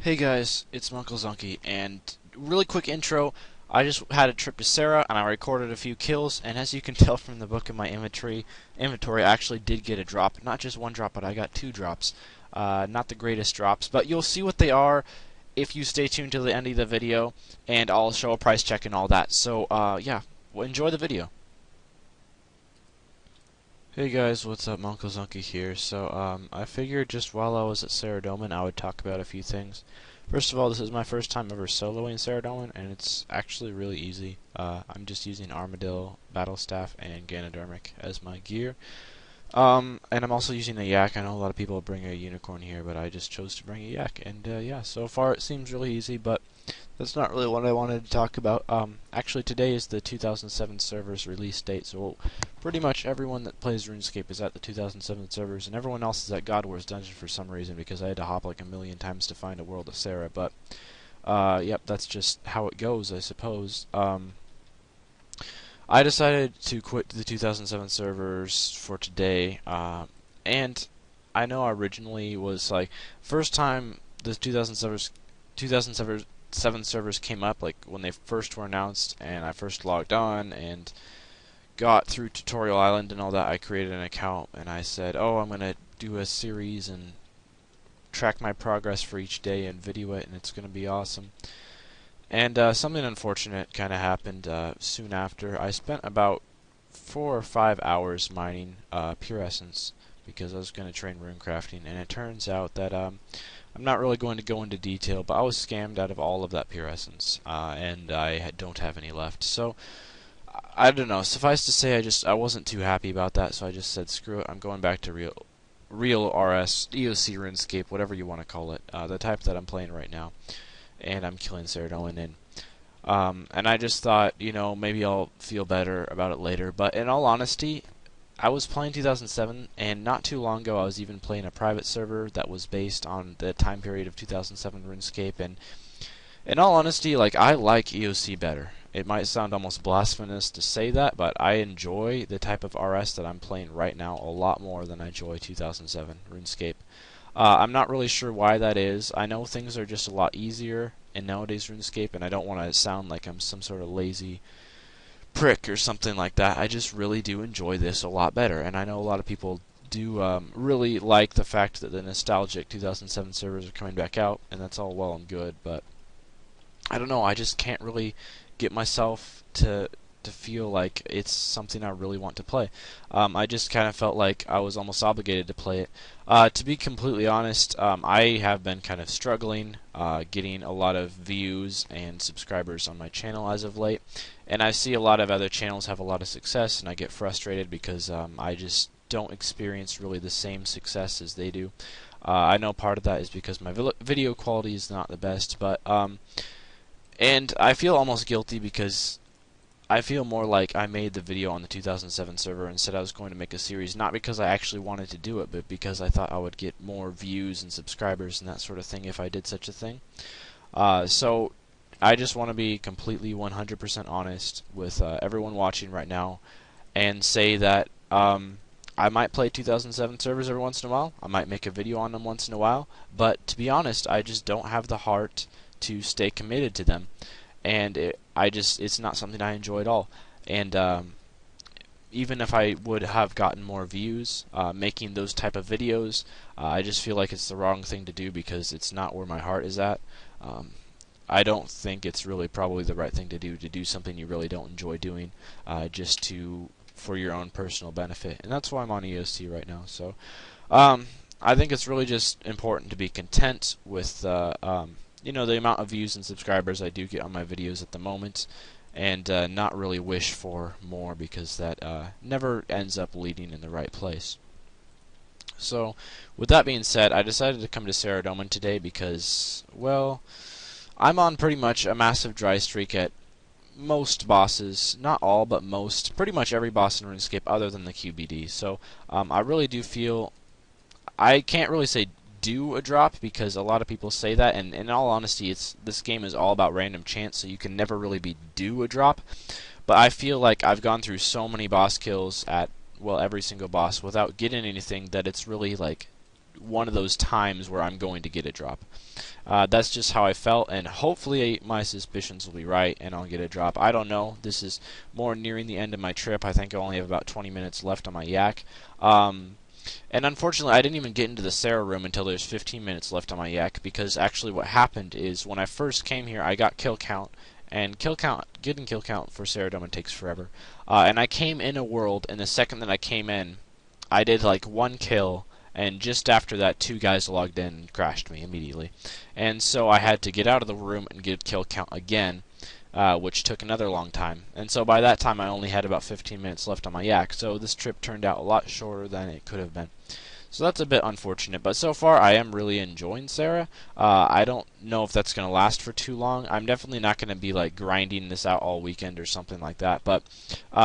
Hey guys, it's Munkle Zunky, and really quick intro. I just had a trip to Sarah, and I recorded a few kills, and as you can tell from the book in my inventory, I actually did get a drop. Not just one drop, but I got two drops. Not the greatest drops, but you'll see what they are if you stay tuned till the end of the video, and I'll show a price check and all that. So, yeah, well, enjoy the video. Hey guys, what's up? Munkle Zunky here. So, I figured just while I was at Saradomin, I would talk about a few things. First of all, this is my first time ever soloing Saradomin, and it's actually really easy. I'm just using Armadillo, Battle Staff, and Ganodermic as my gear. And I'm also using a yak. I know a lot of people bring a unicorn here, but I just chose to bring a yak. And yeah, so far it seems really easy, but that's not really what I wanted to talk about. Actually, today is the 2007 servers release date, so pretty much everyone that plays RuneScape is at the 2007 servers, and everyone else is at God War's dungeon for some reason, because I had to hop like a million times to find a world of Sarah. But yep, that's just how it goes, I suppose. I decided to quit the 2007 servers for today, and I know I originally was like, first time the 2007 servers came up, like when they first were announced, and I first logged on and got through Tutorial Island and all that, I created an account and I said, oh, I'm gonna do a series and track my progress for each day and video it, and it's gonna be awesome. And something unfortunate kind of happened soon after. I spent about 4 or 5 hours mining pure essence because I was going to train rune crafting, and it turns out that I'm not really going to go into detail, but I was scammed out of all of that pure essence, and I don't have any left. So I don't know. Suffice to say, I wasn't too happy about that, so I just said screw it. I'm going back to real RS, EOC RuneScape, whatever you want to call it, the type that I'm playing right now. And I'm killing Saradomin, and I just thought, you know, maybe I'll feel better about it later. But in all honesty, I was playing 2007, and not too long ago I was even playing a private server that was based on the time period of 2007 RuneScape, and in all honesty, like, I like EOC better. It might sound almost blasphemous to say that, but I enjoy the type of RS that I'm playing right now a lot more than I enjoy 2007 RuneScape. I'm not really sure why that is. I know things are just a lot easier in nowadays RuneScape, and I don't want to sound like I'm some sort of lazy prick or something like that. I just really do enjoy this a lot better, and I know a lot of people do really like the fact that the nostalgic 2007 servers are coming back out, and that's all well and good, but I don't know, I just can't really get myself to feel like it's something I really want to play. I just kind of felt like I was almost obligated to play it. To be completely honest, I have been kind of struggling getting a lot of views and subscribers on my channel as of late, and I see a lot of other channels have a lot of success, and I get frustrated because I just don't experience really the same success as they do. I know part of that is because my video quality is not the best, but and I feel almost guilty because I feel more like I made the video on the 2007 server and said I was going to make a series, not because I actually wanted to do it, but because I thought I would get more views and subscribers and that sort of thing if I did such a thing. So I just want to be completely 100% honest with everyone watching right now and say that I might play 2007 servers every once in a while. I might make a video on them once in a while, but to be honest, I just don't have the heart to stay committed to them, and it's not something I enjoy at all. And even if I would have gotten more views making those type of videos, I just feel like it's the wrong thing to do because it's not where my heart is at. I don't think it's really probably the right thing to do something you really don't enjoy doing just for your own personal benefit, and that's why I'm on EOC right now. So I think it's really just important to be content with you know, the amount of views and subscribers I do get on my videos at the moment, and not really wish for more, because that never ends up leading in the right place. So with that being said, I decided to come to Saradomin today because, well, I'm on pretty much a massive dry streak at most bosses, not all, but most, pretty much every boss in RuneScape other than the QBD. So I really do feel, I can't really say do a drop because a lot of people say that, and in all honesty, this game is all about random chance, so you can never really be due a drop. But I feel like I've gone through so many boss kills at, well, every single boss without getting anything that it's really like one of those times where I'm going to get a drop. That's just how I felt, and hopefully my suspicions will be right, and I'll get a drop. I don't know. This is more nearing the end of my trip. I think I only have about 20 minutes left on my yak. And unfortunately, I didn't even get into the Sarah room until there's 15 minutes left on my yak, because actually what happened is when I first came here, I got kill count, and getting kill count for Saradomin takes forever. And I came in a world, and the second that I came in, I did like 1 kill, and just after that, 2 guys logged in and crashed me immediately. And so I had to get out of the room and get kill count again, which took another long time. And so by that time, I only had about 15 minutes left on my yak. So this trip turned out a lot shorter than it could have been. So that's a bit unfortunate. But so far, I am really enjoying Sarah. I don't know if that's going to last for too long. I'm definitely not going to be like grinding this out all weekend or something like that. But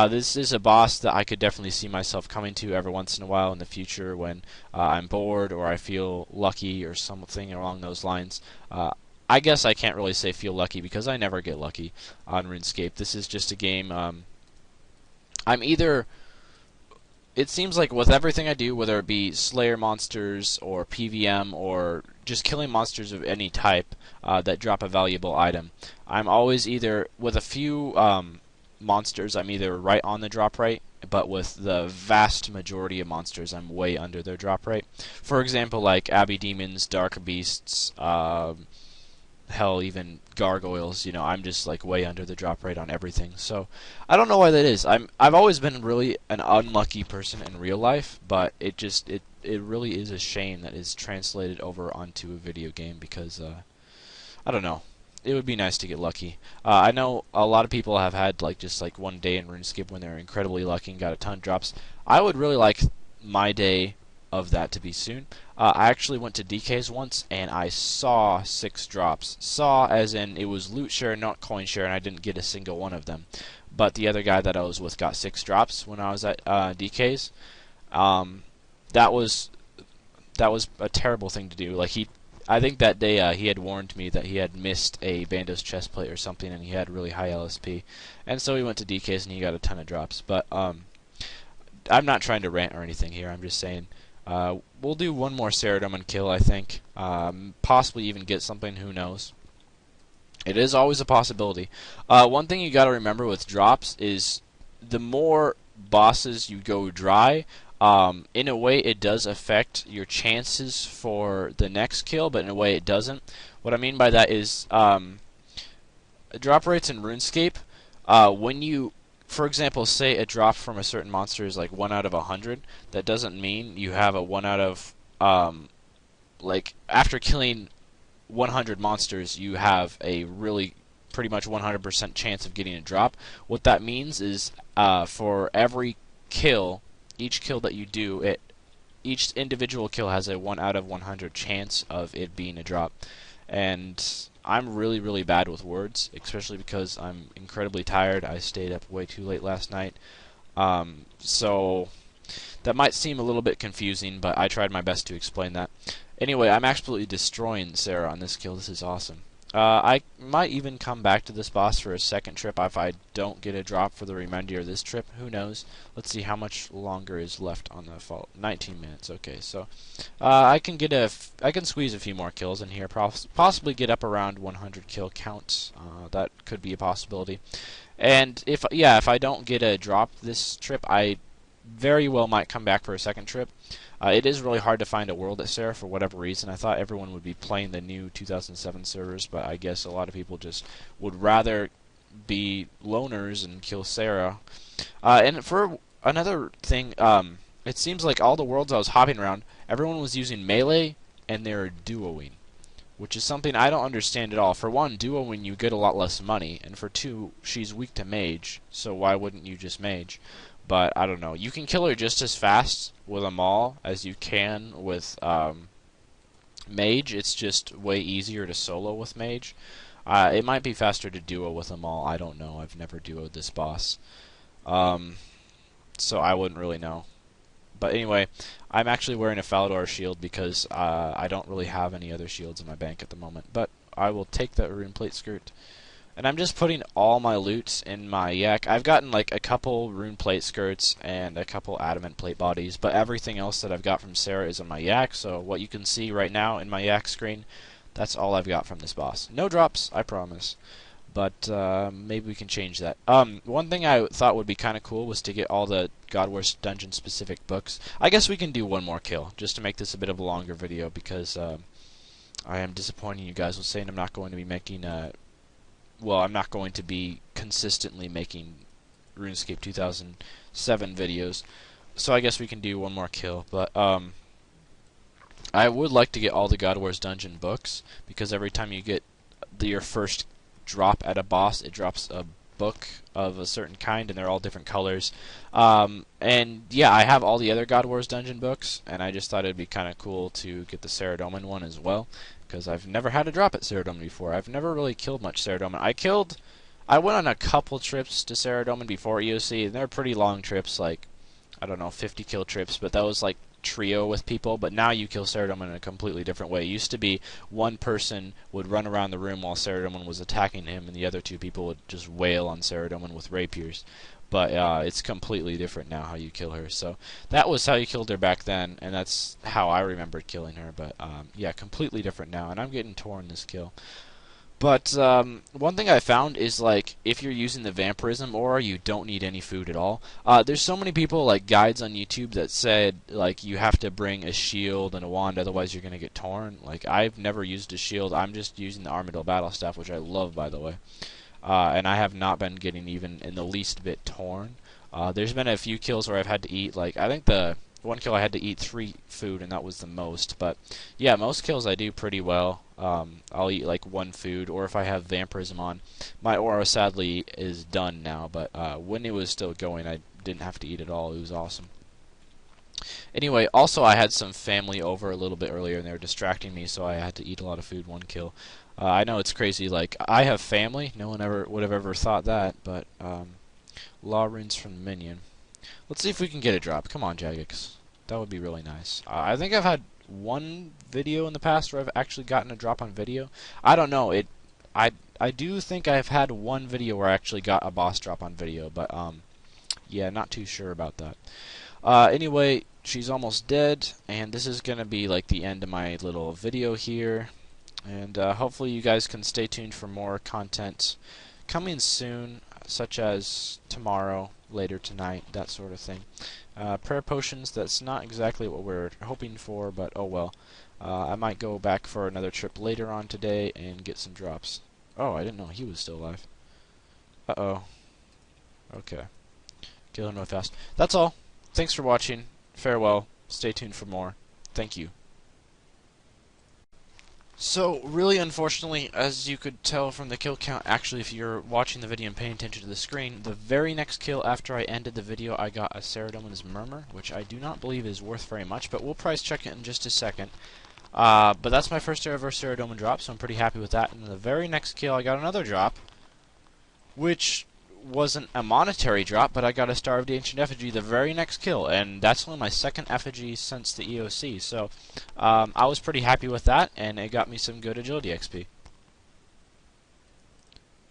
this is a boss that I could definitely see myself coming to every once in a while in the future when I'm bored or I feel lucky or something along those lines. I guess I can't really say feel lucky because I never get lucky on RuneScape. This is just a game. I'm either... It seems like with everything I do, whether it be Slayer monsters or PVM or just killing monsters of any type that drop a valuable item, I'm always either, with a few monsters, I'm either right on the drop rate, but with the vast majority of monsters, I'm way under their drop rate. For example, like Abbey Demons, Dark Beasts, hell, even gargoyles, you know, I'm just like way under the drop rate on everything. So I don't know why that is. I've always been really an unlucky person in real life, but it really is a shame that it's translated over onto a video game because I don't know. It would be nice to get lucky. I know a lot of people have had like just like one day in RuneScape when they're incredibly lucky and got a ton of drops. I would really like my day of that to be soon. I actually went to DK's once and I saw 6 drops. Saw as in it was loot share, not coin share, and I didn't get a single one of them. But the other guy that I was with got 6 drops when I was at DK's. That was a terrible thing to do. Like I think that day he had warned me that he had missed a Bandos chestplate or something, and he had really high LSP, and so he went to DK's and he got a ton of drops. But I'm not trying to rant or anything here. I'm just saying. We'll do one more Saradomin kill, I think. Possibly even get something, who knows. It is always a possibility. One thing you gotta remember with drops is the more bosses you go dry, in a way it does affect your chances for the next kill, but in a way it doesn't. What I mean by that is drop rates in RuneScape, when you, for example, say a drop from a certain monster is like 1 out of 100, that doesn't mean you have a 1 out of, like, after killing 100 monsters, you have a really pretty much 100% chance of getting a drop. What that means is for every kill, each kill that you do, each individual kill has a 1 out of 100 chance of it being a drop. And I'm really, really bad with words, especially because I'm incredibly tired. I stayed up way too late last night. So that might seem a little bit confusing, but I tried my best to explain that. Anyway, I'm absolutely destroying Sarah on this kill. This is awesome. I might even come back to this boss for a second trip if I don't get a drop for the remainder of this trip. Who knows? Let's see how much longer is left on the fall. 19 minutes. Okay, so I can squeeze a few more kills in here. Possibly get up around 100 kill counts. That could be a possibility. And if I don't get a drop this trip, I very well might come back for a second trip. It is really hard to find a world at Sarah for whatever reason. I thought everyone would be playing the new 2007 servers, but I guess a lot of people just would rather be loners and kill Sarah. And for another thing, it seems like all the worlds I was hopping around, everyone was using melee and they were duoing, which is something I don't understand at all. For one, duoing you get a lot less money, and for two, she's weak to mage, so why wouldn't you just mage? But I don't know. You can kill her just as fast with a maul as you can with mage. It's just way easier to solo with mage. It might be faster to duo with a maul. I don't know. I've never duoed this boss. So I wouldn't really know. But anyway, I'm actually wearing a Falador shield because I don't really have any other shields in my bank at the moment. But I will take that rune plate skirt. And I'm just putting all my loot in my yak. I've gotten like a couple rune plate skirts and a couple adamant plate bodies, but everything else that I've got from Sarah is in my yak. So what you can see right now in my yak screen, that's all I've got from this boss. No drops, I promise. But maybe we can change that. One thing I thought would be kind of cool was to get all the God Wars Dungeon specific books. I guess we can do one more kill, just to make this a bit of a longer video, because I am disappointing you guys with saying I'm not going to be making well, I'm not going to be consistently making RuneScape 2007 videos, so I guess we can do one more kill. But I would like to get all the God Wars Dungeon books, because every time you get your first drop at a boss, it drops a book of a certain kind, and they're all different colors. And yeah, I have all the other God Wars Dungeon books, and I just thought it'd be kind of cool to get the Saradomin one as well, because I've never had a drop at Saradomin before. I've never really killed much Saradomin. I went on a couple trips to Saradomin before EOC, and they're pretty long trips, like, I don't know, 50 kill trips, but that was like trio with people. But now you kill Saradomin in a completely different way. It used to be one person would run around the room while Saradomin was attacking him, and the other two people would just wail on Saradomin with rapiers. But it's completely different now how you kill her. So that was how you killed her back then, and that's how I remembered killing her. But yeah, completely different now, and I'm getting torn this kill. But one thing I found is, like, if you're using the vampirism aura, you don't need any food at all. There's so many people, like guides on YouTube, that said like you have to bring a shield and a wand, otherwise you're gonna get torn. Like, I've never used a shield. I'm just using the Armadillo battle staff, which I love, by the way. And I have not been getting even in the least bit torn. There's been a few kills where I've had to eat, like, I think the one kill I had to eat 3 food, and that was the most. But yeah, most kills I do pretty well. I'll eat like 1 food, or if I have vampirism on. My aura sadly is done now, but when it was still going, I didn't have to eat at all. It was awesome. Anyway, also I had some family over a little bit earlier, and they were distracting me, so I had to eat a lot of food, 1 kill. I know it's crazy, like, I have family, no one ever would have ever thought that, but law runes from the minion. Let's see if we can get a drop. Come on, Jagex. That would be really nice. I think I've had 1 video in the past where I've actually gotten a drop on video. I don't know, I do think I've had 1 video where I actually got a boss drop on video, but yeah, not too sure about that. Anyway, she's almost dead, and this is gonna be like the end of my little video here. And hopefully you guys can stay tuned for more content coming soon, such as tomorrow, later tonight, that sort of thing. Prayer potions, that's not exactly what we're hoping for, but oh well. I might go back for another trip later on today and get some drops. Oh, I didn't know he was still alive. Uh-oh. Okay. Kill him real fast. That's all. Thanks for watching. Farewell. Stay tuned for more. Thank you. So, really unfortunately, as you could tell from the kill count, actually if you're watching the video and paying attention to the screen, the very next kill after I ended the video, I got a Saradomin's Murmur, which I do not believe is worth very much, but we'll price check it in just a second. But that's my first ever Saradomin drop, so I'm pretty happy with that. And the very next kill, I got another drop, which wasn't a monetary drop, but I got a Star of the Ancient Effigy the very next kill, and that's only my 2nd effigy since the EOC, so I was pretty happy with that, and it got me some good agility XP.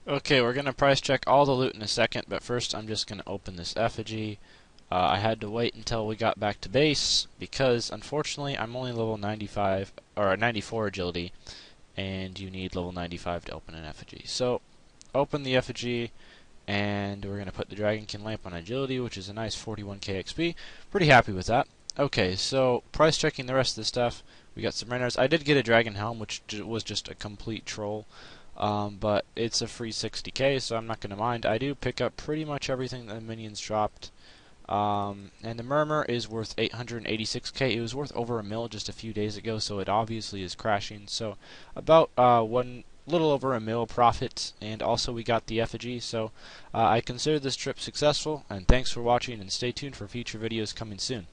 Okay, we're going to price check all the loot in a second, but first I'm just going to open this effigy. I had to wait until we got back to base, because unfortunately I'm only level 95, or 94 agility, and you need level 95 to open an effigy. So, open the effigy, and we're going to put the Dragonkin Lamp on agility, which is a nice 41k XP. Pretty happy with that. Okay, so price checking the rest of the stuff. We got some rares. I did get a Dragon Helm, which was just a complete troll, but it's a free 60k, so I'm not going to mind. I do pick up pretty much everything that the minions dropped. And the Murmur is worth 886k. It was worth over a mil just a few days ago, so it obviously is crashing. So about little over a mil profit, and also we got the effigy, so I consider this trip successful, and thanks for watching, and stay tuned for future videos coming soon.